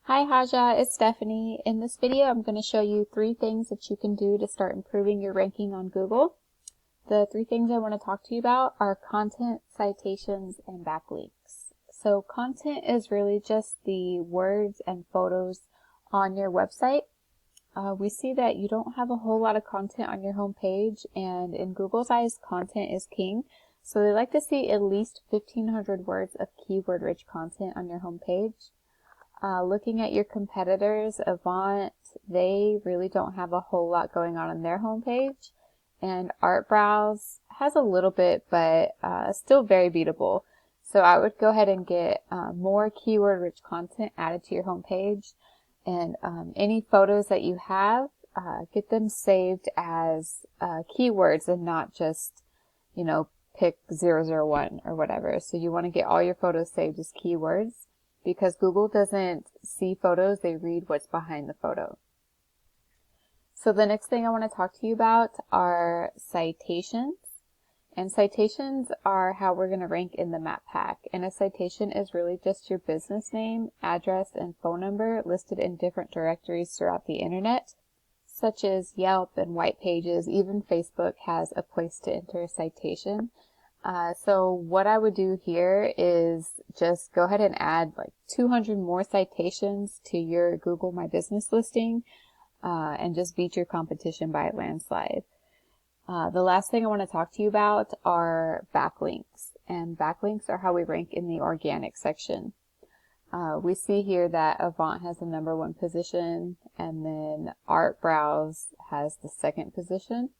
Hi Haja, it's Stephanie. In this video, I'm going to show you 3 things that you can do to start improving your ranking on Google. The 3 things I want to talk to you about are content, citations, and backlinks. So content is really just the words and photos on your website. We see that you don't have a whole lot of content on your homepage, and in Google's eyes, content is king. So they like to see at least 1,500 words of keyword-rich content on your homepage. Looking at your competitors, Avant, they really don't have a whole lot going on their homepage. And ArtBrowse has a little bit, but still very beatable. So I would go ahead and get more keyword-rich content added to your homepage. And any photos that you have, get them saved as keywords and not just, pick 001 or whatever. So you want to get all your photos saved as keywords, because Google doesn't see photos, they read what's behind the photo. So the next thing I want to talk to you about are citations. And citations are how we're going to rank in the map pack. And a citation is really just your business name, address, and phone number listed in different directories throughout the internet, such as Yelp and White Pages. Even Facebook has a place to enter a citation. So what I would do here is just go ahead and add like 200 more citations to your Google My Business listing, and just beat your competition by a landslide. The last thing I want to talk to you about are backlinks, and backlinks are how we rank in the organic section. We see here that Avant has the #1 position, and then ArtBrowse has the 2nd position.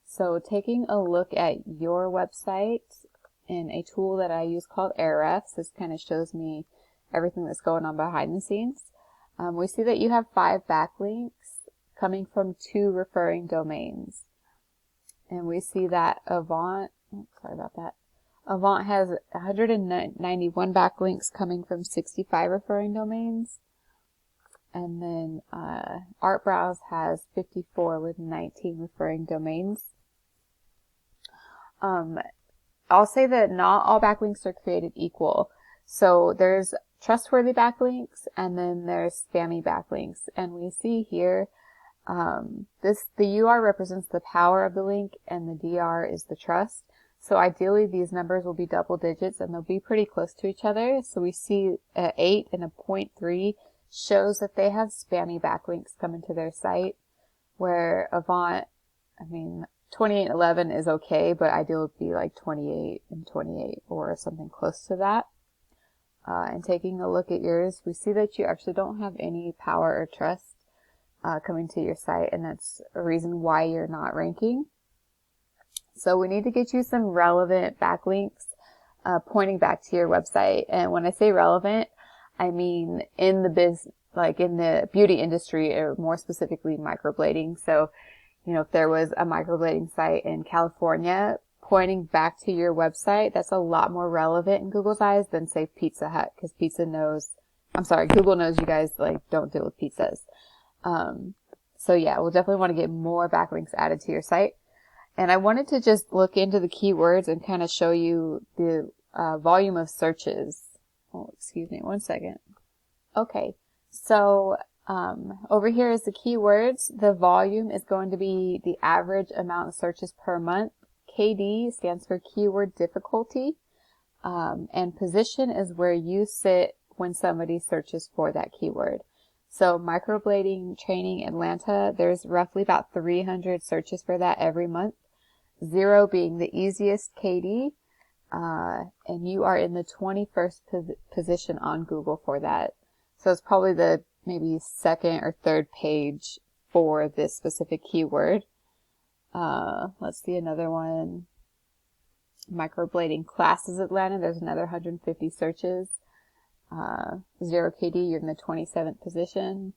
So taking a look at your website in a tool that I use called Ahrefs, this kind of shows me everything that's going on behind the scenes. We see that you have 5 backlinks coming from 2 referring domains. And we see that Avant has 191 backlinks coming from 65 referring domains. And then ArtBrowse has 54 with 19 referring domains. I'll say that not all backlinks are created equal. So there's trustworthy backlinks, and then there's spammy backlinks. And we see here, the UR represents the power of the link, and the DR is the trust. So ideally, these numbers will be double digits, and they'll be pretty close to each other. So we see an 8 and a 0.3 shows that they have spammy backlinks coming to their site, where Avant, 28 and 11 is okay, but ideal would be like 28 and 28 or something close to that. And taking a look at yours, we see that you actually don't have any power or trust coming to your site, and that's a reason why you're not ranking. So we need to get you some relevant backlinks pointing back to your website. And when I say relevant, I mean in the beauty industry, or more specifically microblading. So, if there was a microblading site in California pointing back to your website, that's a lot more relevant in Google's eyes than, say, Pizza Hut, because Google knows you guys don't deal with pizzas. So yeah, we'll definitely want to get more backlinks added to your site. And I wanted to just look into the keywords and kind of show you the volume of searches. Oh, excuse me, 1 second. Okay, so over here is the keywords. The volume is going to be the average amount of searches per month. KD stands for keyword difficulty. And position is where you sit when somebody searches for that keyword. So microblading training Atlanta, there's roughly about 300 searches for that every month. 0 being the easiest KD. And you are in the 21st position on Google for that. So it's probably the maybe 2nd or 3rd page for this specific keyword. Let's see another one. Microblading classes Atlanta, there's another 150 searches. 0 KD, you're in the 27th position.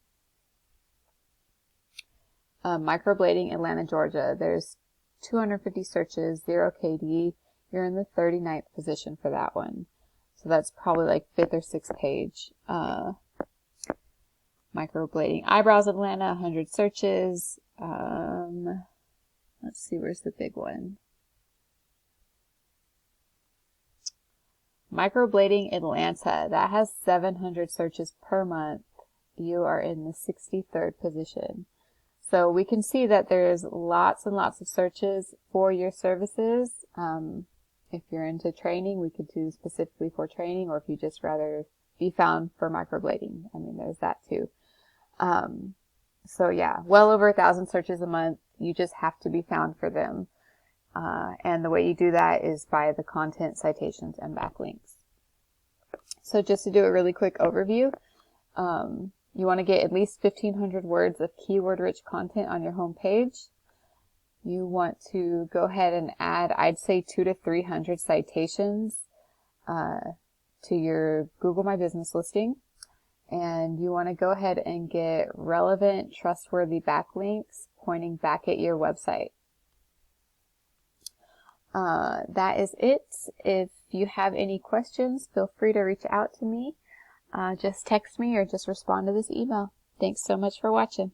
Microblading Atlanta, Georgia, there's 250 searches, 0 KD, you're in the 39th position for that one. So that's probably like 5th or 6th page. Microblading eyebrows Atlanta, 100 searches. Let's see, where's the big one? Microblading Atlanta, that has 700 searches per month. You are in the 63rd position. So we can see that there's lots and lots of searches for your services. If you're into training, we could do specifically for training, or if you just rather be found for microblading. I mean, there's that too. So yeah, well over 1,000 searches a month. You just have to be found for them. And the way you do that is by the content, citations, and backlinks. So just to do a really quick overview, you want to get at least 1,500 words of keyword-rich content on your home page. You want to go ahead and add, I'd say, 200 to 300 citations to your Google My Business listing. And you want to go ahead and get relevant, trustworthy backlinks pointing back at your website. That is it. If you have any questions, feel free to reach out to me. Just text me or just respond to this email. Thanks so much for watching.